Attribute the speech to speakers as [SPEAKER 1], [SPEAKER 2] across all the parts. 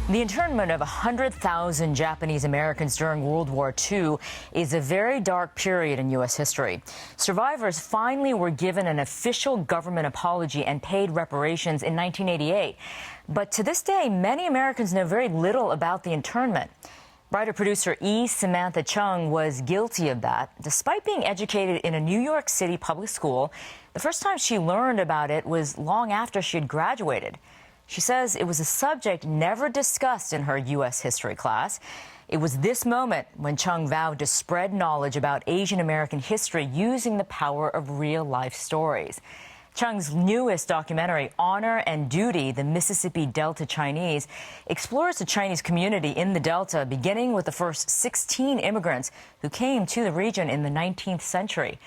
[SPEAKER 1] The internment of 100,000 Japanese Americans during World War II is a very dark period in U.S. history. Survivors finally were given an official government apology and paid reparations in 1988. But to this day, many Americans know very little about the internment. Writer-producer Samantha Cheng was guilty of that. Despite being educated in a New York City public school, the first time she learned about it was long after she had graduated. She says it was a subject never discussed in her U.S. history class. It was this moment when Cheng vowed to spread knowledge about Asian American history using the power of real-life stories. Cheng's newest documentary, Honor and Duty, The Mississippi Delta Chinese, explores the Chinese community in the Delta, beginning with the first 16 immigrants who came to the region in the 19th century.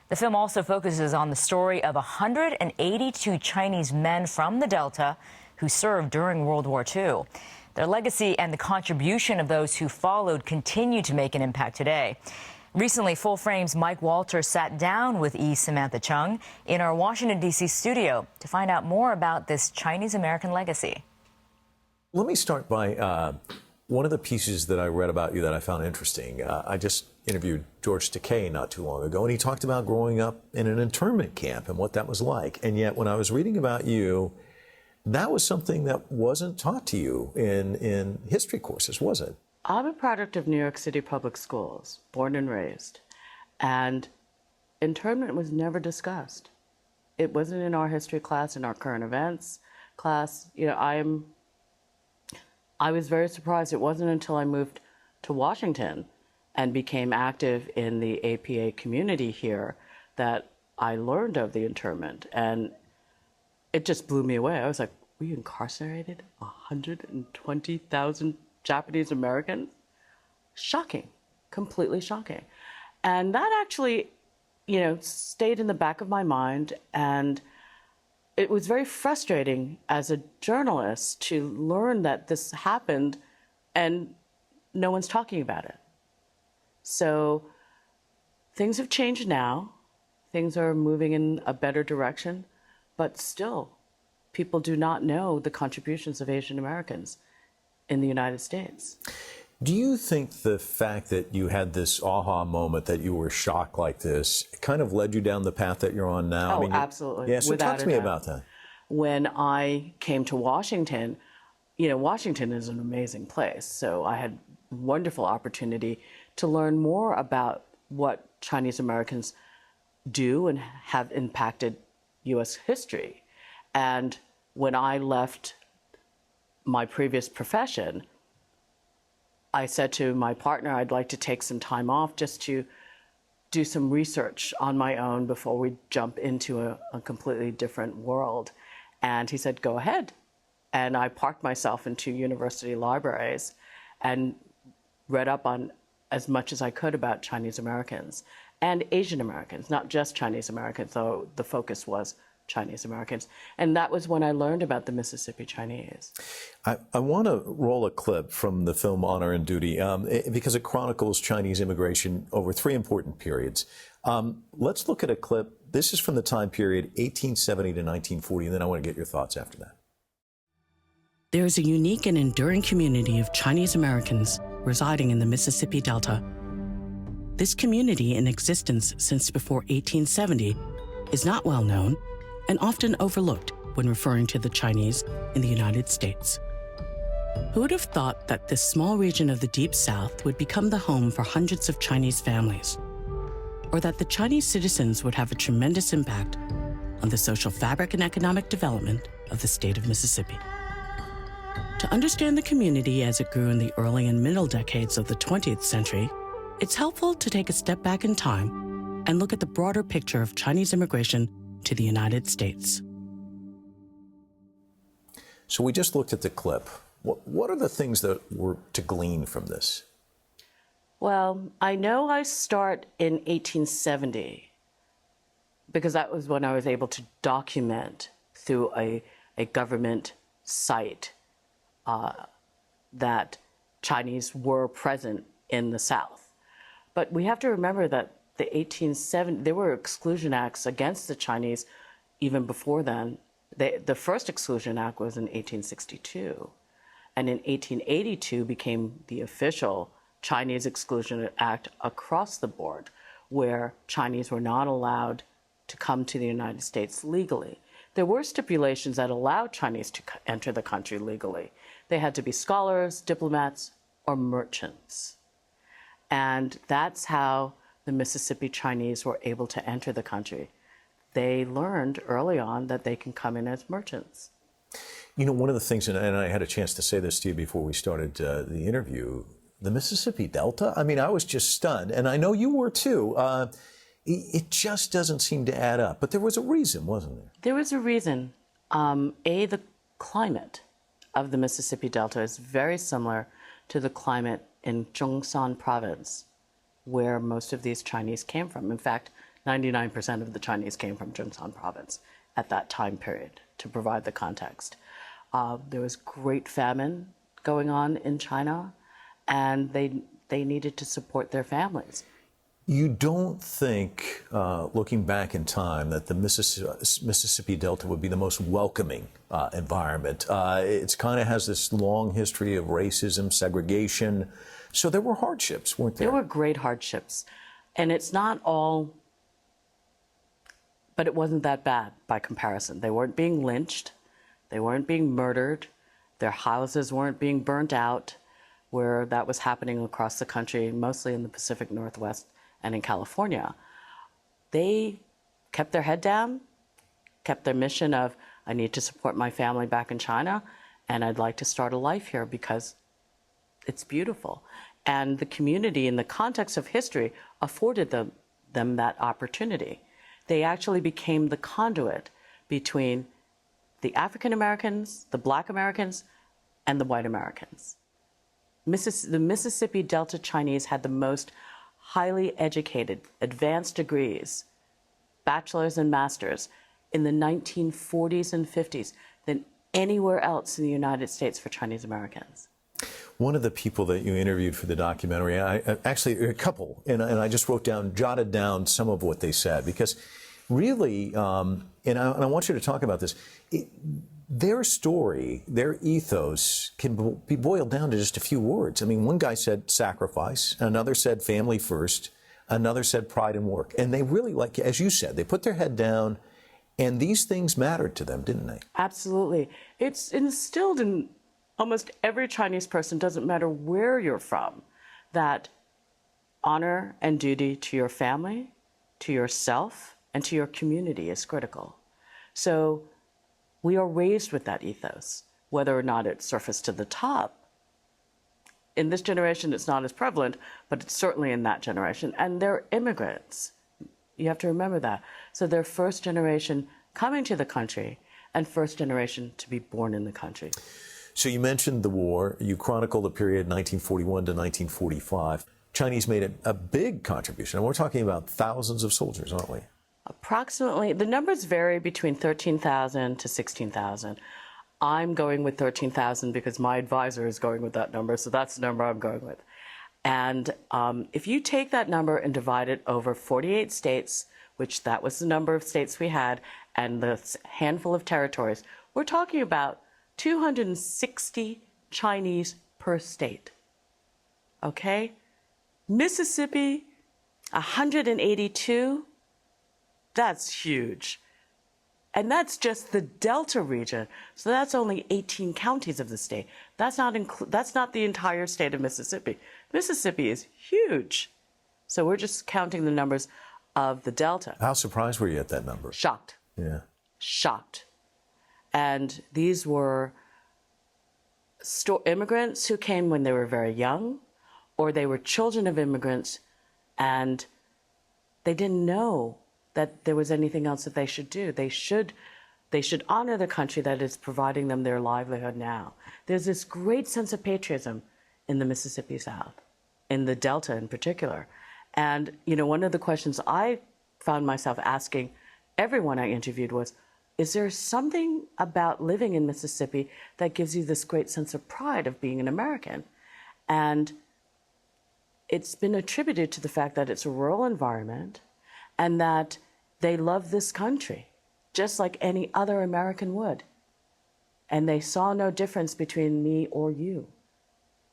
[SPEAKER 1] The film also focuses on the story of 182 Chinese men from the Delta who served during World War II. Their legacy and the contribution of those who followed continue to make an impact today. Recently, Full Frame's Mike Walter sat down with Samantha Cheng in our Washington, D.C. studio to find out more about this Chinese-American legacy.
[SPEAKER 2] Let me start by one of the pieces that I read about you that I found interesting. I just interviewed George Takei not too long ago, and he talked about growing up in an internment camp and what that was like. And yet, when I was reading about you, that was something that wasn't taught to you in history courses, was it?
[SPEAKER 3] I'm a product of New York City public schools, born and raised, and internment was never discussed. It wasn't in our history class, in our current events class. You know, I was very surprised. It wasn't until I moved to Washington and became active in the APA community here that I learned of the internment, and it just blew me away. I was like, we incarcerated 120,000 Japanese Americans? Shocking, completely shocking. And that actually, you know, stayed in the back of my mind. And it was very frustrating as a journalist to learn that this happened and no one's talking about it. So things have changed now. Things are moving in a better direction, but still, people do not know the contributions of Asian Americans in the United States.
[SPEAKER 2] Do you think the fact that you had this aha moment, that you were shocked like this, kind of led you down the path that you're on now?
[SPEAKER 3] Oh,
[SPEAKER 2] I mean,
[SPEAKER 3] absolutely.
[SPEAKER 2] Yeah, so talk to me about that.
[SPEAKER 3] When I came to Washington, you know, Washington is an amazing place. So I had wonderful opportunity to learn more about what Chinese Americans do and have impacted U.S. history. And when I left my previous profession, I said to my partner, I'd like to take some time off just to do some research on my own before we jump into a completely different world. And he said, go ahead. And I parked myself into university libraries and read up on as much as I could about Chinese Americans and Asian Americans, not just Chinese Americans, though the focus was Chinese Americans. And that was when I learned about the Mississippi Chinese.
[SPEAKER 2] I want to roll a clip from the film Honor and Duty because it chronicles Chinese immigration over three important periods. Let's look at a clip. This is from the time period 1870 to 1940, and then I want to get your thoughts after that.
[SPEAKER 4] There is a unique and enduring community of Chinese Americans residing in the Mississippi Delta. This community, in existence since before 1870, is not well known and often overlooked when referring to the Chinese in the United States. Who would have thought that this small region of the Deep South would become the home for hundreds of Chinese families? Or that the Chinese citizens would have a tremendous impact on the social fabric and economic development of the state of Mississippi? To understand the community as it grew in the early and middle decades of the 20th century, it's helpful to take a step back in time and look at the broader picture of Chinese immigration to the United States.
[SPEAKER 2] So we just looked at the clip. What are the things that were to glean from this?
[SPEAKER 3] Well, I know I start in 1870 because that was when I was able to document through a government site that Chinese were present in the South. But we have to remember that the 1870, there were Exclusion Acts against the Chinese even before then. The first Exclusion Act was in 1862. and in 1882 became the official Chinese Exclusion Act across the board, where Chinese were not allowed to come to the United States legally. There were stipulations that allowed Chinese to enter the country legally. They had to be scholars, diplomats, or merchants. And that's how the Mississippi Chinese were able to enter the country. They learned early on that they can come in as merchants.
[SPEAKER 2] You know, one of the things, and I had a chance to say this to you before we started the interview, the Mississippi Delta, I mean, I was just stunned, and I know you were too. It just doesn't seem to add up. But there was a reason, wasn't there?
[SPEAKER 3] There was a reason. The climate of the Mississippi Delta is very similar to the climate in Zhongshan province, where most of these Chinese came from. In fact, 99% of the Chinese came from Zhongshan province at that time period, to provide the context. There was great famine going on in China, and they needed to support their families.
[SPEAKER 2] You don't think, looking back in time, that the Mississippi Delta would be the most welcoming environment? It kind of has this long history of racism, segregation. So there were hardships, weren't there?
[SPEAKER 3] There were great hardships. And it's not all, but it wasn't that bad by comparison. They weren't being lynched. They weren't being murdered. Their houses weren't being burnt out, where that was happening across the country, mostly in the Pacific Northwest and in California. They kept their head down, kept their mission of, I need to support my family back in China, and I'd like to start a life here because it's beautiful. And the community, in the context of history, afforded them that opportunity. They actually became the conduit between the African Americans, the Black Americans, and the white Americans. The Mississippi Delta Chinese had the most highly educated, advanced degrees, bachelor's and master's, in the 1940s and 50s than anywhere else in the United States for Chinese Americans.
[SPEAKER 2] One of the people that you interviewed for the documentary, actually a couple, and I just jotted down some of what they said, because really, and I want you to talk about this, their story, their ethos can be boiled down to just a few words. I mean, one guy said sacrifice, another said family first, another said pride in work. And they really, like, as you said, they put their head down, and these things mattered to them, didn't they?
[SPEAKER 3] Absolutely. It's instilled in almost every Chinese person, doesn't matter where you're from, that honor and duty to your family, to yourself, and to your community is critical. So we are raised with that ethos, whether or not it surfaced to the top. In this generation, it's not as prevalent, but it's certainly in that generation. And they're immigrants. You have to remember that. So they're first generation coming to the country and first generation to be born in the country.
[SPEAKER 2] So you mentioned the war. You chronicled the period 1941 to 1945. Chinese made a big contribution. And we're talking about thousands of soldiers, aren't we?
[SPEAKER 3] Approximately, the numbers vary between 13,000 to 16,000. I'm going with 13,000 because my advisor is going with that number, so that's the number I'm going with. And if you take that number and divide it over 48 states, which that was the number of states we had, and the handful of territories, we're talking about 260 Chinese per state. Okay? Mississippi, 182. That's huge. And that's just the Delta region. So that's only 18 counties of the state. That's not the entire state of Mississippi. Mississippi is huge. So we're just counting the numbers of the Delta.
[SPEAKER 2] How surprised were you at that number?
[SPEAKER 3] Shocked.
[SPEAKER 2] Yeah.
[SPEAKER 3] Shocked. And these were immigrants who came when they were very young, or they were children of immigrants, and they didn't know that there was anything else that they should do. They should honor the country that is providing them their livelihood now. There's this great sense of patriotism in the Mississippi South, in the Delta in particular. And, you know, one of the questions I found myself asking everyone I interviewed was, is there something about living in Mississippi that gives you this great sense of pride of being an American? And it's been attributed to the fact that it's a rural environment and that they love this country, just like any other American would. and they saw no difference between me or you.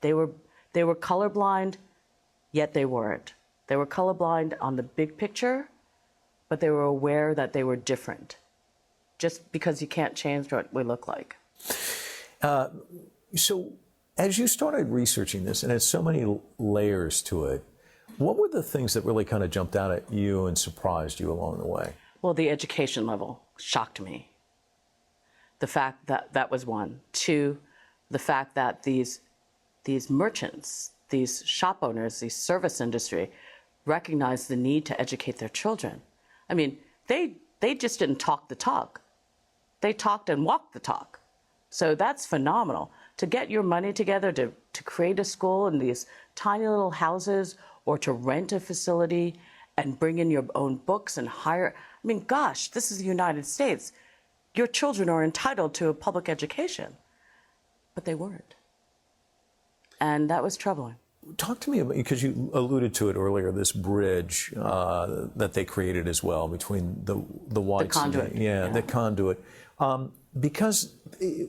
[SPEAKER 3] They were colorblind, yet they weren't. They were colorblind on the big picture, but they were aware that they were different, just because you can't change what we look like.
[SPEAKER 2] So as you started researching this, and it's so many layers to it, what were the things that really kind of jumped out at you and surprised you along the way?
[SPEAKER 3] Well, the education level shocked me. The fact that that was one. Two, the fact that these merchants, these shop owners, these service industry, recognized the need to educate their children. I mean, they just didn't talk the talk. They talked and walked the talk. So that's phenomenal. To get your money together to create a school in these tiny little houses, or to rent a facility and bring in your own books and hire. I mean, gosh, this is the United States. Your children are entitled to a public education, but they weren't. And that was troubling.
[SPEAKER 2] Talk to me about, because you alluded to it earlier, this bridge that they created as well between the whites.
[SPEAKER 3] The conduit.
[SPEAKER 2] And the conduit. Because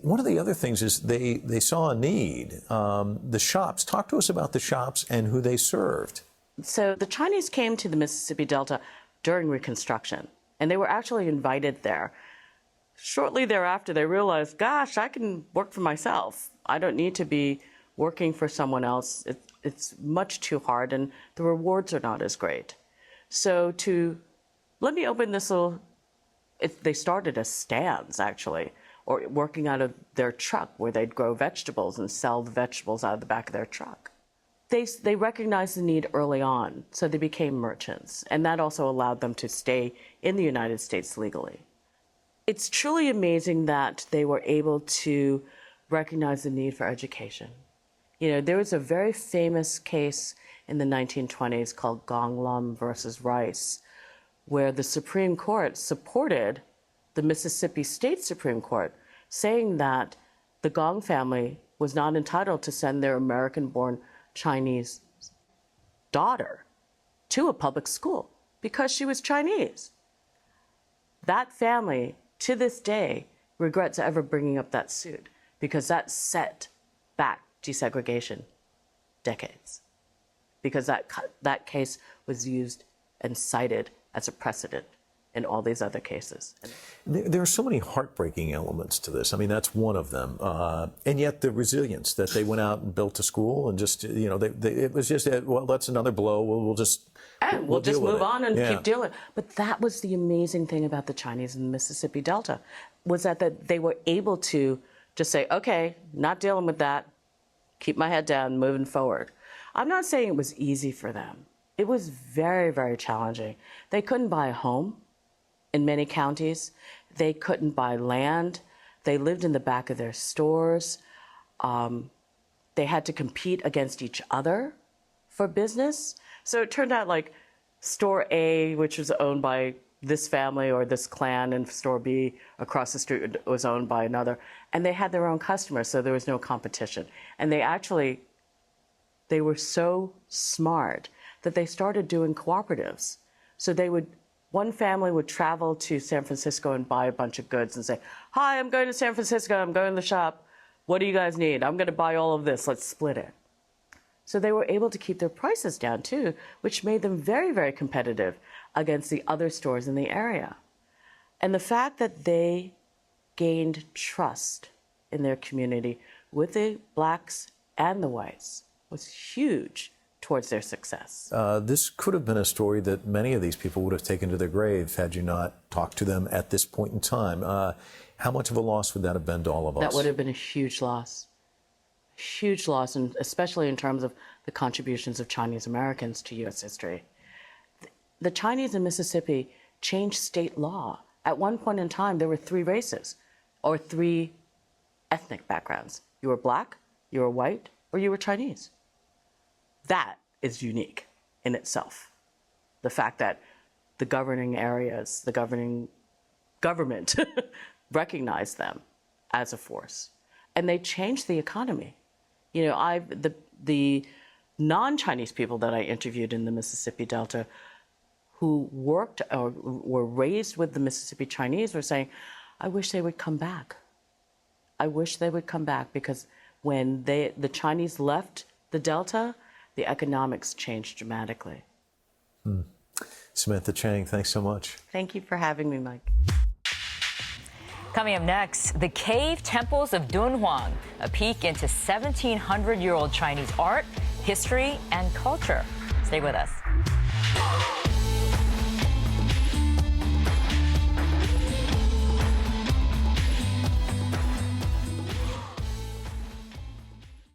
[SPEAKER 2] one of the other things is they saw a need. The shops. Talk to us about the shops and who they served.
[SPEAKER 3] So the Chinese came to the Mississippi Delta during Reconstruction, and they were actually invited there. Shortly thereafter, they realized, gosh, I can work for myself. I don't need to be working for someone else. It's much too hard, and the rewards are not as great. So let me open this little, they started as stands, actually, or working out of their truck where they'd grow vegetables and sell the vegetables out of the back of their truck. They recognized the need early on, so they became merchants, and that also allowed them to stay in the United States legally. It's truly amazing that they were able to recognize the need for education. You know, there was a very famous case in the 1920s called Gong versus Rice, where the Supreme Court supported the Mississippi State Supreme Court, saying that the Gong family was not entitled to send their American-born Chinese daughter to a public school because she was Chinese. That family, to this day, regrets ever bringing up that suit because that set back desegregation decades, because that case was used and cited as a precedent in all these other cases.
[SPEAKER 2] There are so many heartbreaking elements to this. I mean, that's one of them. And yet the resilience that they went out and built a school and just, you know, it was just, well, that's another blow. We'll just
[SPEAKER 3] move on and keep dealing. But that was the amazing thing about the Chinese in the Mississippi Delta, was that they were able to just say, okay, not dealing with that, keep my head down, moving forward. I'm not saying it was easy for them. It was very, very challenging. They couldn't buy a home in many counties. They couldn't buy land. They lived in the back of their stores. They had to compete against each other for business. So it turned out like store A, which was owned by this family or this clan, and store B across the street was owned by another. And they had their own customers, so there was no competition. And they were so smart that they started doing cooperatives. So one family would travel to San Francisco and buy a bunch of goods and say, hi, I'm going to San Francisco, I'm going to the shop. What do you guys need? I'm going to buy all of this, let's split it. So they were able to keep their prices down too, which made them very, very competitive against the other stores in the area. And the fact that they gained trust in their community with the blacks and the whites was huge towards their success.
[SPEAKER 2] This could have been a story that many of these people would have taken to their grave had you not talked to them at this point in time. How much of a loss would that have been to all of us?
[SPEAKER 3] That would have been a huge loss. Huge loss, and especially in terms of the contributions of Chinese Americans to U.S. history. The Chinese in Mississippi changed state law. At one point in time, there were 3 races, or 3 ethnic backgrounds. You were black, you were white, or you were Chinese. That is unique in itself. The fact that the governing areas, the governing government recognized them as a force. And they changed the economy. You know, the non-Chinese people that I interviewed in the Mississippi Delta who worked or were raised with the Mississippi Chinese were saying, I wish they would come back. I wish they would come back, because when the Chinese left the Delta, the economics changed dramatically.
[SPEAKER 2] Samantha Cheng, thanks so much.
[SPEAKER 3] Thank you for having me, Mike.
[SPEAKER 1] Coming up next, the cave temples of Dunhuang, a peek into 1,700-year-old Chinese art, history, and culture. Stay with us.